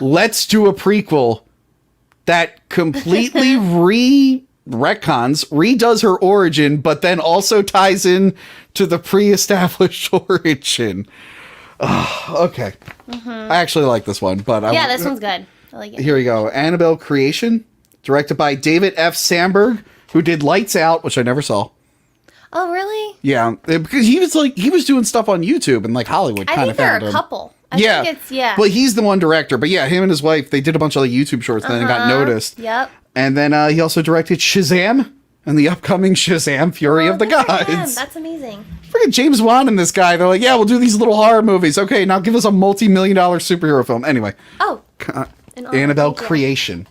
let's do a prequel that completely redoes her origin, but then also ties in to the pre-established origin. Okay. I actually like this one, but this one's good. I like it. Here we go. Annabelle Creation, directed by David F. Sandberg, who did Lights Out, which I never saw. Oh, really? Yeah, because he was doing stuff on YouTube and like Hollywood kind of found him. I think they're a couple. I think it's. But he's the one director. But yeah, him and his wife, they did a bunch of like YouTube shorts and then got noticed. Yep. And then he also directed Shazam and the upcoming Shazam Fury of the Gods. That's amazing. Freaking James Wan and this guy. They're like, yeah, we'll do these little horror movies. Okay, now give us a multi-million-dollar superhero film. Anyway. Oh. Annabelle Creation.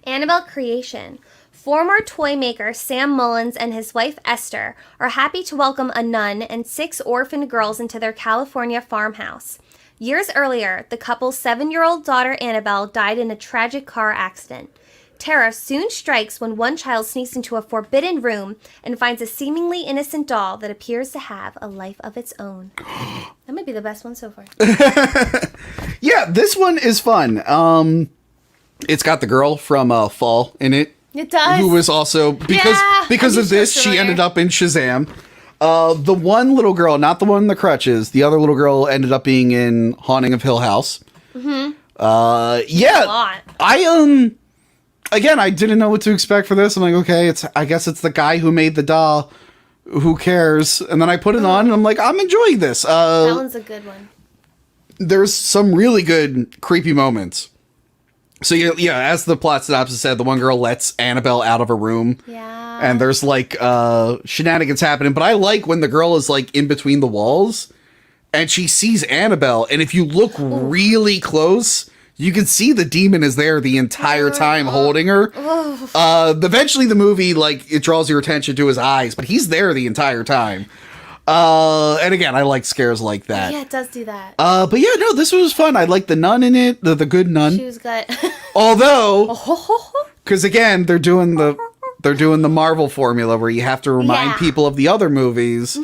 Annabelle Creation. Former toy maker Sam Mullins and his wife Esther are happy to welcome a nun and 6 orphaned girls into their California farmhouse. Years earlier, the couple's 7-year-old daughter Annabelle died in a tragic car accident. Terror soon strikes when one child sneaks into a forbidden room and finds a seemingly innocent doll that appears to have a life of its own. That might be the best one so far. Yeah, this one is fun. It's got the girl from Fall in it. It does. Who was also, because of this, she ended up in Shazam. The one little girl, not the one in the crutches, the other little girl ended up being in Haunting of Hill House. Mm-hmm. Yeah. A lot. Again, I didn't know what to expect for this. I'm like, okay, I guess it's the guy who made the doll. Who cares? And then I put it on and I'm like, I'm enjoying this. That one's a good one. There's some really good creepy moments. So yeah, as the plot synopsis said, the one girl lets Annabelle out of a room. Yeah. And there's like shenanigans happening. But I like when the girl is like in between the walls and she sees Annabelle. And if you look really close, you can see the demon is there the entire time holding her. Eventually the movie, like, it draws your attention to his eyes, but he's there the entire time. And again, I like scares like that. Yeah, it does do that. But yeah, no, this was fun. I like the nun in it, the good nun. She was good. Although, because again, they're doing the Marvel formula where you have to remind people of the other movies,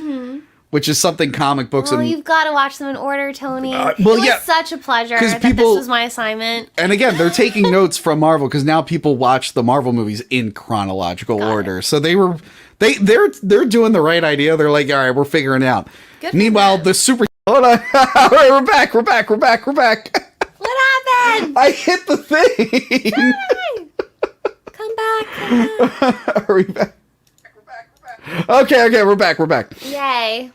which is something comic books. Oh, you've got to watch them in order, Tony. It was such a pleasure that this was my assignment. And again, they're taking notes from Marvel because now people watch the Marvel movies in chronological order. So they're doing the right idea. They're like, all right, we're figuring it out. Meanwhile, the super. Hold on, all right, we're back. What happened? I hit the thing. Come back. Are we back? Okay, we're back. Yay.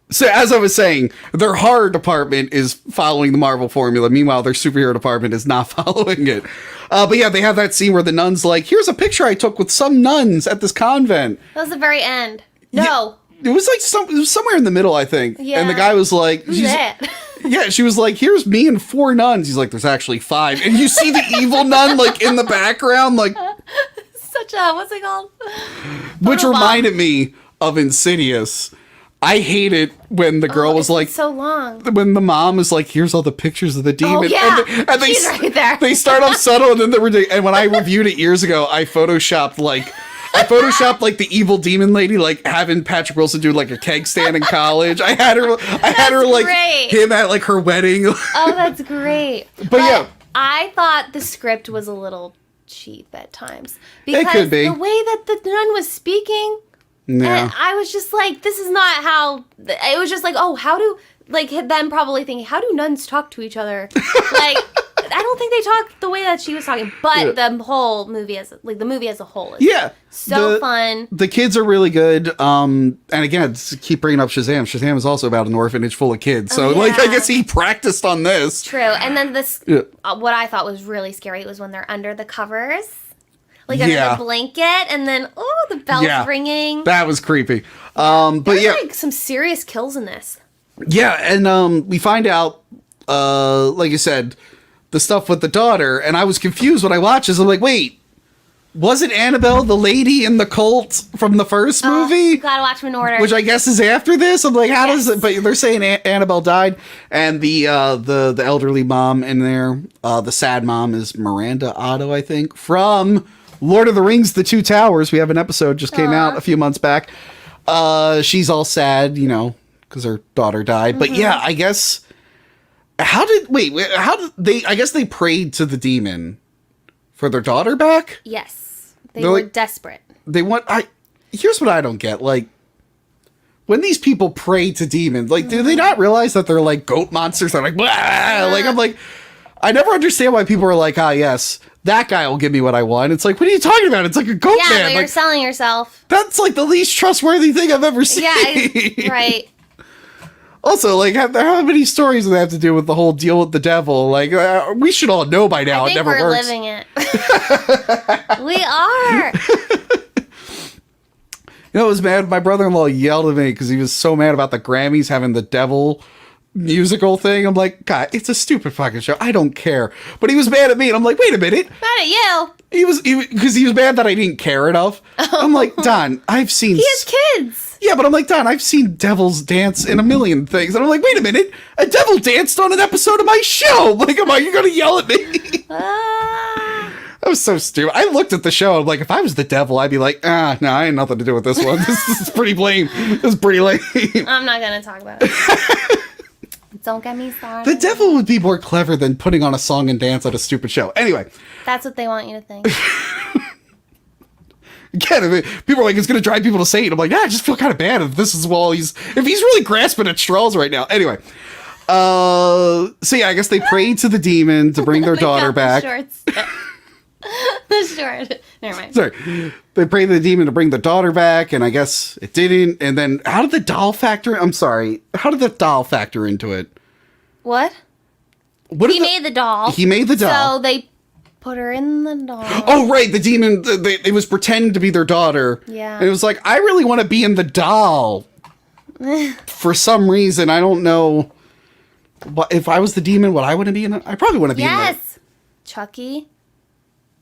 So as I was saying, their horror department is following the Marvel formula. Meanwhile, their superhero department is not following it. But yeah, they have that scene where the nun's like, here's a picture I took with some nuns at this convent. That was the very end. No. Yeah, it was like it was somewhere in the middle, I think. Yeah. And the guy was like, who's that? Yeah, she was like, here's me and 4 nuns. He's like, there's actually 5. And you see the evil nun like in the background, like such a, what's it called? Which reminded me of Insidious. I hate it when the girl was like, so long. When the mom is like, here's all the pictures of the demon. Oh, yeah. And they, She's right there. They start off subtle and then they're ridiculous. And when I reviewed it years ago, I photoshopped like the evil demon lady, like having Patrick Wilson do like a keg stand in college. I had her like great. Him at like her wedding. Oh, that's great. But yeah. I thought the script was a little cheap at times. Because it could be. The way that the nun was speaking, yeah. And I was just like, this is not how, it was just like, oh, how do, like, them probably thinking, how do nuns talk to each other? Like, I don't think they talk the way that she was talking, but the whole movie as a whole is so fun. The kids are really good. And again, keep bringing up Shazam. Shazam is also about an orphanage full of kids. So like, I guess he practiced on this. True. And then this, what I thought was really scary was when they're under the covers. Like under the blanket, and then the bells ringing. That was creepy. But there's like some serious kills in this. Yeah, and we find out, like you said, the stuff with the daughter, and I was confused when I watched this. I'm like, wait, wasn't Annabelle the lady in the cult from the first movie? Gotta watch them in order. Which I guess is after this. I'm like, how does it? But they're saying Annabelle died, and the elderly mom in there, the sad mom is Miranda Otto, I think, from Lord of the Rings, The Two Towers. We have an episode just came out a few months back. She's all sad, because her daughter died. But yeah, I guess How did they, I guess they prayed to the demon for their daughter back? Yes. They They're were like- desperate. Here's what I don't get. Like, when these people pray to demons, like, do they not realize that they're like goat monsters? They're like, blah! Like, I'm like, I never understand why people are like, yes, that guy will give me what I want. It's like, what are you talking about? It's like a goat Yeah, man. but you're Like, selling yourself. that's like the least trustworthy thing I've ever seen. Yeah, right. Also, like, how many stories do they have to do with the whole deal with the devil? Like, we should all know by now. I think it never we're works. living it. We are. You know, it was mad. My brother-in-law yelled at me because he was so mad about the Grammys having the devil musical thing. I'm like, God, it's a stupid fucking show. I don't care. But he was mad at me, and I'm like, wait a minute. Mad at you. Because he was mad that I didn't care enough. I'm like, Don, I've seen. He has kids. Yeah, but I'm like, Don, I've seen devils dance in a million things. And I'm like, wait a minute. A devil danced on an episode of my show. I'm like, you're going to yell at me? That was so stupid. I looked at the show. I'm like, if I was the devil, I'd be like, no, I had nothing to do with this one. This is pretty lame. This is pretty lame. I'm not going to talk about it. Don't get me started. The devil would be more clever than putting on a song and dance at a stupid show. Anyway. That's what they want you to think. Again, I mean, people are like, it's going to drive people to Satan. I'm like, I just feel kind of bad if this is while if he's really grasping at straws right now. Anyway. So yeah, I guess they prayed to the demon to bring their daughter back. The short. Never mind. Sorry. They prayed to the demon to bring the daughter back, and I guess it didn't. And then how did the doll factor? I'm sorry. How did the doll factor into it? What? He made the doll. He made the doll. So they put her in the doll. Oh, right. The demon, it was pretending to be their daughter. Yeah. And it was like, I really want to be in the doll. For some reason, I don't know. But if I was the demon, would I want to be in it? I probably want to be in it. Yes. Chucky.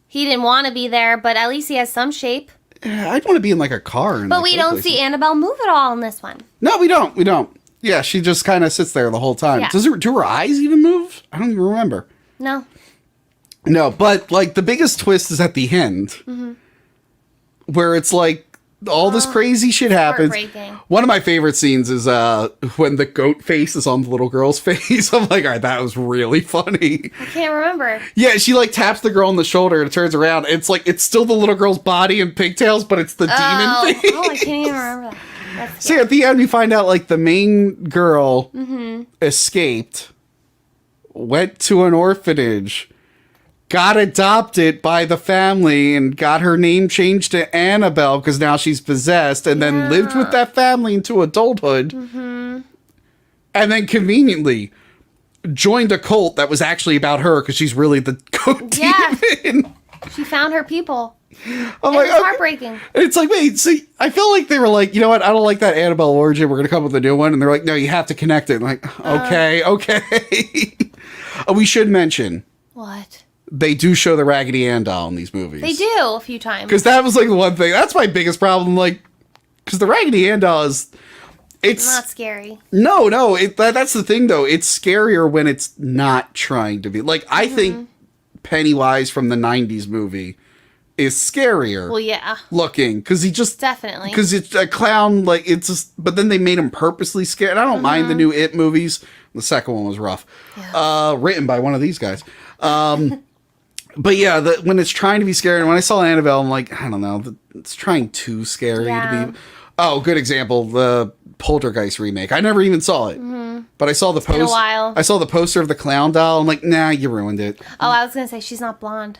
He didn't want to be there, but at least he has some shape. Yeah, I'd want to be in like a car. But we don't see Annabelle move at all in this one. No, we don't. We don't. Yeah, she just kind of sits there the whole time. Yeah. Do her eyes even move? I don't even remember. No. No, but like the biggest twist is at the end, where it's like all this crazy shit happens. Heartbreaking. One of my favorite scenes is when the goat face is on the little girl's face. I'm like, all right, that was really funny. I can't remember. Yeah, she like taps the girl on the shoulder and it turns around. It's like it's still the little girl's body and pigtails, but it's the demon face. Oh, I can't even remember that. That's So at the end, we find out like the main girl escaped, went to an orphanage, got adopted by the family, and got her name changed to Annabelle because now she's possessed, and then lived with that family into adulthood. And then conveniently joined a cult that was actually about her because she's really the goat demon. She found her people. I'm It like, was heartbreaking. It's like, wait, see, I feel like they were like, you know what? I don't like that Annabelle origin. We're going to come up with a new one. And they're like, no, you have to connect it. I'm like, okay. We should mention, What? they do show the Raggedy Ann doll in these movies. They do a few times. Because that was like the one thing. That's my biggest problem. Like, because the Raggedy Ann doll is, it's Not scary. no. That's the thing though. It's scarier when it's not trying to be. Like, I think Pennywise from the 90s movie is scarier. Well, yeah. Looking, because he just Definitely. because it's a clown, like it's just, but then they made him purposely scared. And I don't mind the new It movies. The second one was rough. Written by one of these guys. But yeah, when it's trying to be scary, and when I saw Annabelle, I'm like, I don't know, it's trying too scary to be. Oh, good example, the Poltergeist remake. I never even saw it, but I saw the poster. Been a while. I saw the poster of the clown doll. I'm like, nah, you ruined it. Oh, I was going to say she's not blonde.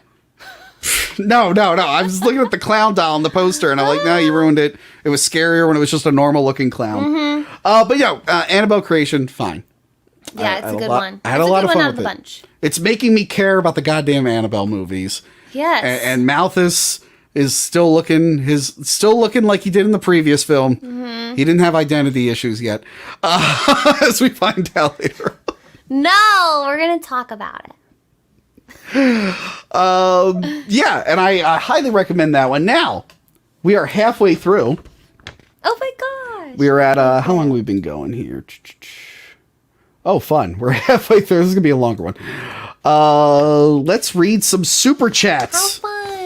No. I was looking at the clown doll on the poster, and I'm like, no, you ruined it. It was scarier when it was just a normal looking clown. But yeah, Annabelle Creation, fine. Yeah, it's a good one. I had a lot of fun with the it. bunch. It's making me care about the goddamn Annabelle movies. Yes. And Malthus is still looking like he did in the previous film. He didn't have identity issues yet, as we find out later. No, we're going to talk about it. Yeah, and I highly recommend that one. Now, we are halfway through. Oh my gosh. We are at, how long have we been going here? Oh, fun. We're halfway through. This is going to be a longer one. Let's read some super chats. How